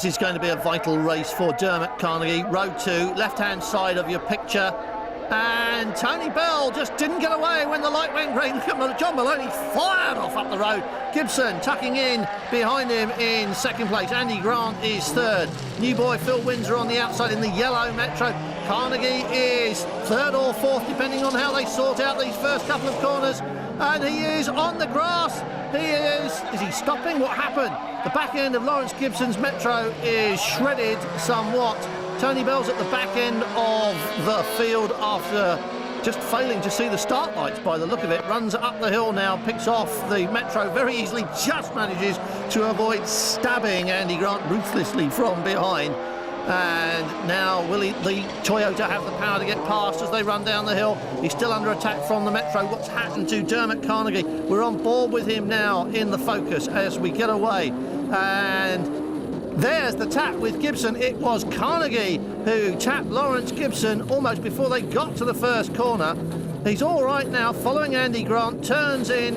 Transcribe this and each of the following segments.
is going to be a vital race for Dermot Carnegie. Row 2, left-hand side of your picture. And Tony Bell just didn't get away when the light went green. John Maloney fired off up the road. Gibson tucking in behind him in second place. Andy Grant is third. New boy Phil Windsor on the outside in the yellow Metro. Carnegie is third or fourth, depending on how they sort out these first couple of corners. And he is on the grass. Is he stopping? What happened? The back end of Lawrence Gibson's Metro is shredded somewhat. Tony Bell's at the back end of the field after just failing to see the start lights by the look of it. Runs up the hill now, picks off the Metro very easily, just manages to avoid stabbing Andy Grant ruthlessly from behind. And now will the Toyota have the power to get past as they run down the hill? He's still under attack from the Metro. What's happened to Dermot Carnegie? We're on board with him now in the focus as we get away. And there's the tap with Gibson. It was Carnegie who tapped Lawrence Gibson almost before they got to the first corner. He's all right now, following Andy Grant, turns in,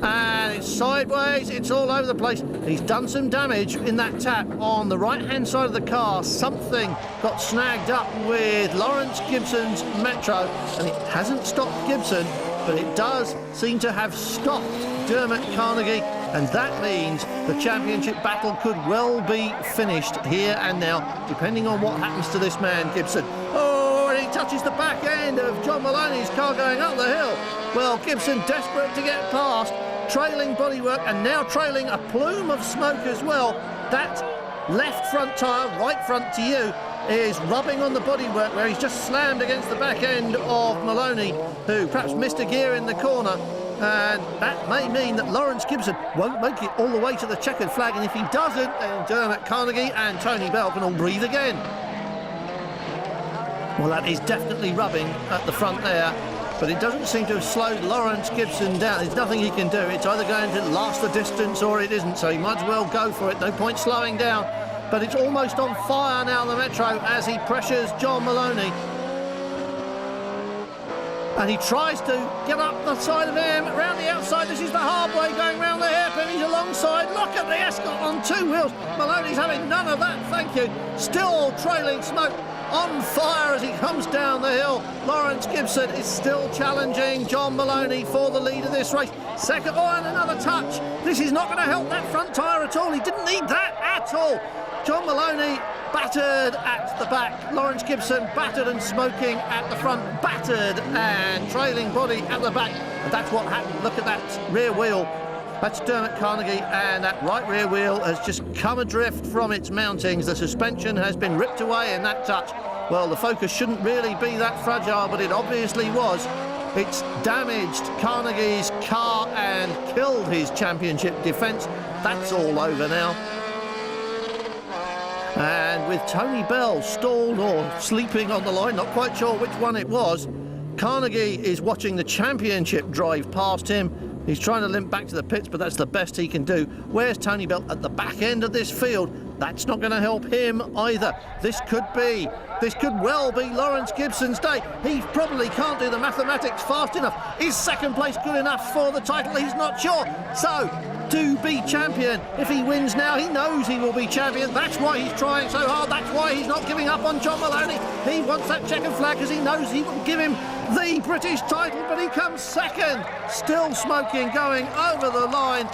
and it's sideways, it's all over the place. He's done some damage in that tap on the right-hand side of the car. Something got snagged up with Lawrence Gibson's Metro, and it hasn't stopped Gibson, but it does seem to have stopped Dermot Carnegie. And that means the championship battle could well be finished here and now, depending on what happens to this man, Gibson. Oh, and he touches the back end of John Maloney's car going up the hill. Well, Gibson desperate to get past, trailing bodywork and now trailing a plume of smoke as well. That left front tyre, right front to you, is rubbing on the bodywork where he's just slammed against the back end of Maloney, who perhaps missed a gear in the corner. And that may mean that Lawrence Gibson won't make it all the way to the checkered flag, and if he doesn't, then Dermot Carnegie and Tony Bell can all breathe again. Well, that is definitely rubbing at the front there, but it doesn't seem to have slowed Lawrence Gibson down. There's nothing he can do. It's either going to last the distance or it isn't, so he might as well go for it. No point slowing down, but it's almost on fire now, the Metro, as he pressures John Maloney. And he tries to get up the side of him, around the outside. This is the hard way, going round the hairpin. He's alongside. Look at the Escort on two wheels. Maloney's having none of that, thank you. Still trailing smoke, on fire as he comes down the hill. Lawrence Gibson is still challenging John Maloney for the lead of this race. Second, oh, and another touch. This is not going to help that front tyre at all. He didn't need that at all. John Maloney battered at the back. Lawrence Gibson battered and smoking at the front, battered and trailing body at the back. And that's what happened. Look at that rear wheel. That's Dermot Carnegie, and that right rear wheel has just come adrift from its mountings. The suspension has been ripped away in that touch. Well, the Focus shouldn't really be that fragile, but it obviously was. It's damaged Carnegie's car and killed his championship defence. That's all over now. And with Tony Bell stalled or sleeping on the line, not quite sure which one it was, Carnegie is watching the championship drive past him. He's trying to limp back to the pits, but that's the best he can do. Where's Tony Bell? At the back end of this field. That's not going to help him either. This could well be Lawrence Gibson's day. He probably can't do the mathematics fast enough. Is second place good enough for the title? He's not sure. So, to be champion, if he wins now, he knows he will be champion. That's why he's trying so hard. That's why he's not giving up on John Maloney. He wants that checkered flag because he knows he will give him the British title, but he comes second. Still smoking, going over the line.